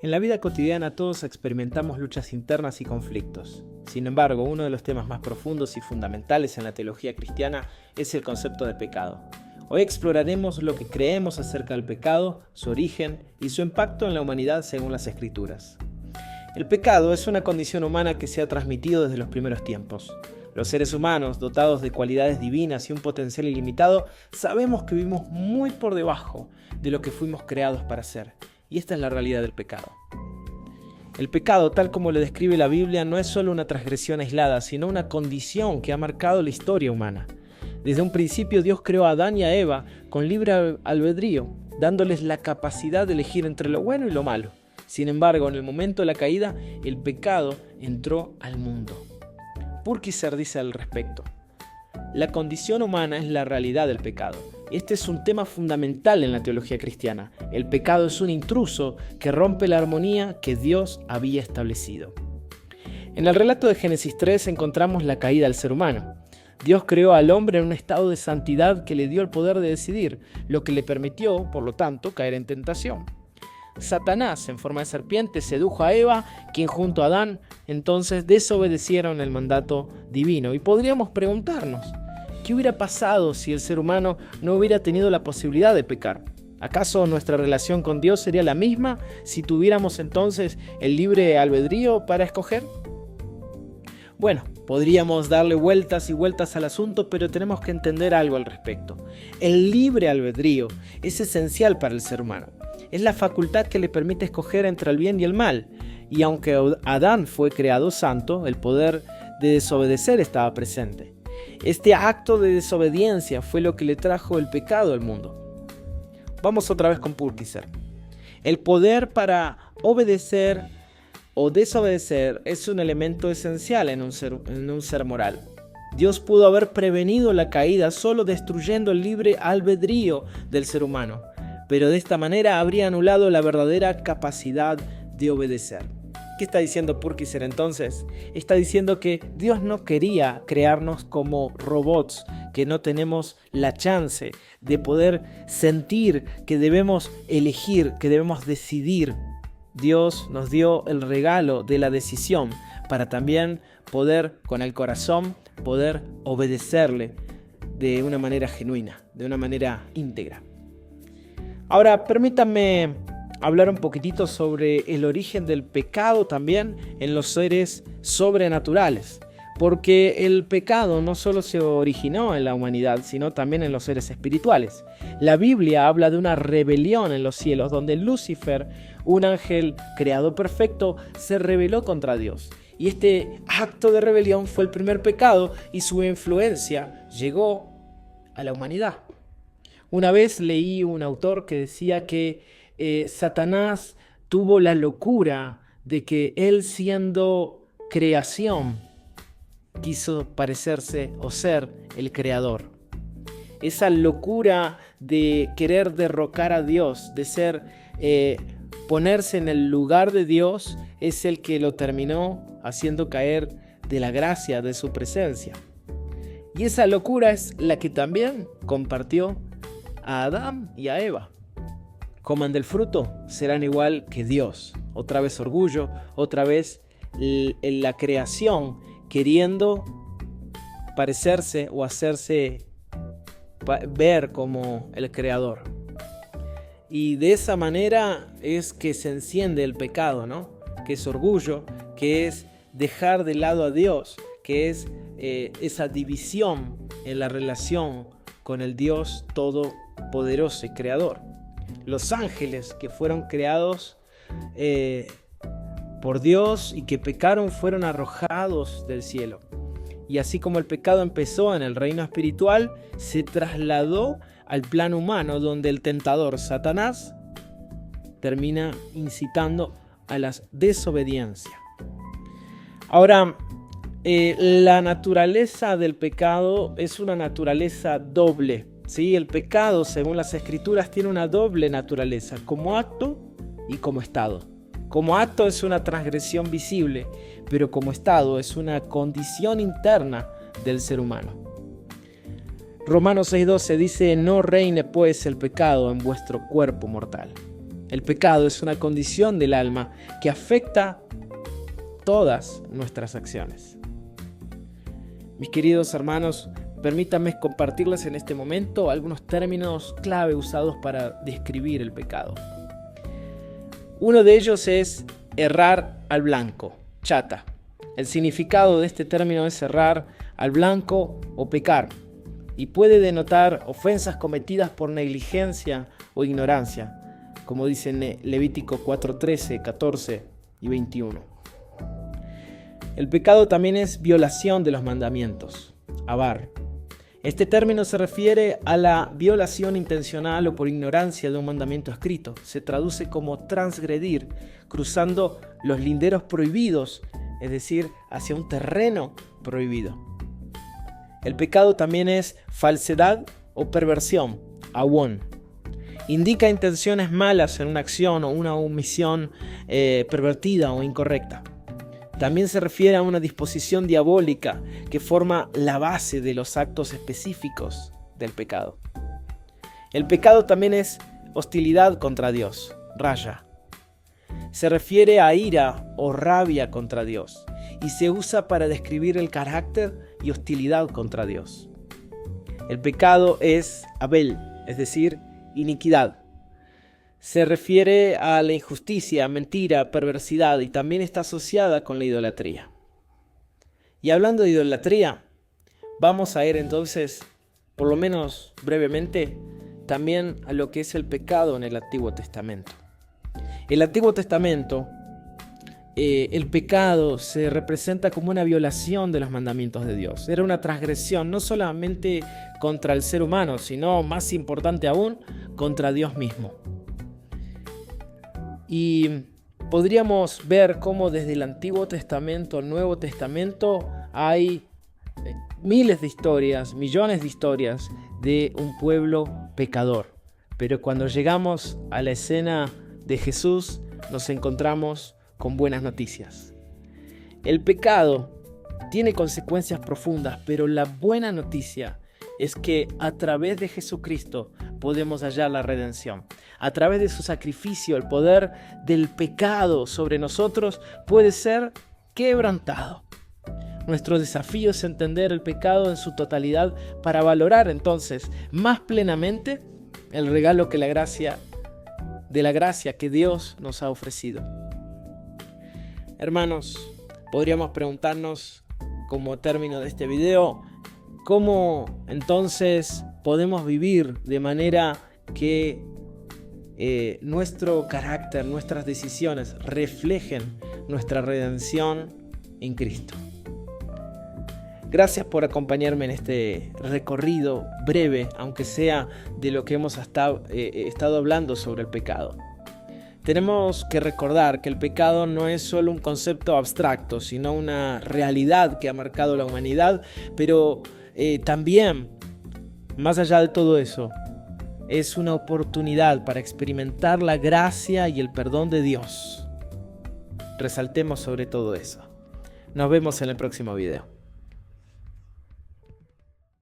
En la vida cotidiana todos experimentamos luchas internas y conflictos. Sin embargo, uno de los temas más profundos y fundamentales en la teología cristiana es el concepto de pecado. Hoy exploraremos lo que creemos acerca del pecado, su origen y su impacto en la humanidad según las Escrituras. El pecado es una condición humana que se ha transmitido desde los primeros tiempos. Los seres humanos, dotados de cualidades divinas y un potencial ilimitado, sabemos que vivimos muy por debajo de lo que fuimos creados para ser. Y esta es la realidad del pecado. El pecado, tal como lo describe la Biblia, no es solo una transgresión aislada, sino una condición que ha marcado la historia humana. Desde un principio Dios creó a Adán y a Eva con libre albedrío, dándoles la capacidad de elegir entre lo bueno y lo malo. Sin embargo, en el momento de la caída, el pecado entró al mundo. Purkiser dice al respecto: la condición humana es la realidad del pecado. Este es un tema fundamental en la teología cristiana. El pecado es un intruso que rompe la armonía que Dios había establecido. En el relato de Génesis 3 encontramos la caída del ser humano. Dios creó al hombre en un estado de santidad que le dio el poder de decidir, lo que le permitió, por lo tanto, caer en tentación. Satanás, en forma de serpiente, sedujo a Eva, quien junto a Adán entonces desobedecieron el mandato divino. Y podríamos preguntarnos, ¿qué hubiera pasado si el ser humano no hubiera tenido la posibilidad de pecar? ¿Acaso nuestra relación con Dios sería la misma si tuviéramos entonces el libre albedrío para escoger? Bueno, podríamos darle vueltas y vueltas al asunto, pero tenemos que entender algo al respecto. El libre albedrío es esencial para el ser humano. Es la facultad que le permite escoger entre el bien y el mal. Y aunque Adán fue creado santo, el poder de desobedecer estaba presente. Este acto de desobediencia fue lo que le trajo el pecado al mundo. Vamos otra vez con Purkiser. El poder para obedecer o desobedecer es un elemento esencial en un ser moral. Dios pudo haber prevenido la caída solo destruyendo el libre albedrío del ser humano, pero de esta manera habría anulado la verdadera capacidad de obedecer. ¿Qué está diciendo Purkiser entonces? Está diciendo que Dios no quería crearnos como robots, que no tenemos la chance de poder sentir, que debemos elegir, que debemos decidir. Dios nos dio el regalo de la decisión para también poder, con el corazón, poder obedecerle de una manera genuina, de una manera íntegra. Ahora, permítanme hablar un poquitito sobre el origen del pecado también en los seres sobrenaturales, porque el pecado no solo se originó en la humanidad, sino también en los seres espirituales. La Biblia habla de una rebelión en los cielos, donde Lucifer, un ángel creado perfecto, se rebeló contra Dios. Y este acto de rebelión fue el primer pecado y su influencia llegó a la humanidad. Una vez leí un autor que decía que Satanás tuvo la locura de que él, siendo creación, quiso parecerse o ser el creador. Esa locura de querer derrocar a Dios, de ser ponerse en el lugar de Dios, es el que lo terminó haciendo caer de la gracia de su presencia. Y esa locura es la que también compartió a Adán y a Eva. Coman del fruto, serán igual que Dios. Otra vez orgullo, otra vez la creación queriendo parecerse o hacerse ver como el creador. Y de esa manera es que se enciende el pecado, ¿no? Que es orgullo, que es dejar de lado a Dios, que es esa división en la relación con el Dios todopoderoso y creador. Los ángeles que fueron creados por Dios y que pecaron fueron arrojados del cielo. Y así como el pecado empezó en el reino espiritual, se trasladó al plano humano, donde el tentador Satanás termina incitando a la desobediencia. Ahora, la naturaleza del pecado es una naturaleza doble, ¿sí? El pecado, según las Escrituras, tiene una doble naturaleza, como acto y como estado. Como acto es una transgresión visible, pero como estado es una condición interna del ser humano. Romanos 6:12 dice: no reine pues el pecado en vuestro cuerpo mortal. El pecado es una condición del alma que afecta todas nuestras acciones. Mis queridos hermanos, permítanme compartirles en este momento algunos términos clave usados para describir el pecado. Uno de ellos es errar al blanco, chata. El significado de este término es errar al blanco o pecar, y puede denotar ofensas cometidas por negligencia o ignorancia, como dice en Levítico 4:13, 14 y 21. El pecado también es violación de los mandamientos, avar. Este término se refiere a la violación intencional o por ignorancia de un mandamiento escrito. Se traduce como transgredir, cruzando los linderos prohibidos, es decir, hacia un terreno prohibido. El pecado también es falsedad o perversión, awon. Indica intenciones malas en una acción o una omisión pervertida o incorrecta. También se refiere a una disposición diabólica que forma la base de los actos específicos del pecado. El pecado también es hostilidad contra Dios, raya. Se refiere a ira o rabia contra Dios y se usa para describir el carácter y hostilidad contra Dios. El pecado es abel, es decir, iniquidad. Se refiere a la injusticia, mentira, perversidad y también está asociada con la idolatría. Y hablando de idolatría, vamos a ir entonces, por lo menos brevemente, también a lo que es el pecado en el Antiguo Testamento. En el Antiguo Testamento, el pecado se representa como una violación de los mandamientos de Dios. Era una transgresión no solamente contra el ser humano, sino, más importante aún, contra Dios mismo. Y podríamos ver cómo desde el Antiguo Testamento al Nuevo Testamento hay miles de historias, millones de historias de un pueblo pecador. Pero cuando llegamos a la escena de Jesús, nos encontramos con buenas noticias. El pecado tiene consecuencias profundas, pero la buena noticia es que a través de Jesucristo podemos hallar la redención. A través de su sacrificio, el poder del pecado sobre nosotros puede ser quebrantado. Nuestro desafío es entender el pecado en su totalidad para valorar entonces más plenamente el regalo que la gracia que Dios nos ha ofrecido. Hermanos, podríamos preguntarnos como término de este video, ¿cómo entonces podemos vivir de manera que nuestro carácter, nuestras decisiones reflejen nuestra redención en Cristo? Gracias por acompañarme en este recorrido breve, aunque sea de lo que hemos estado hablando sobre el pecado. Tenemos que recordar que el pecado no es solo un concepto abstracto, sino una realidad que ha marcado la humanidad, pero también, más allá de todo eso, es una oportunidad para experimentar la gracia y el perdón de Dios. Resaltemos sobre todo eso. Nos vemos en el próximo video.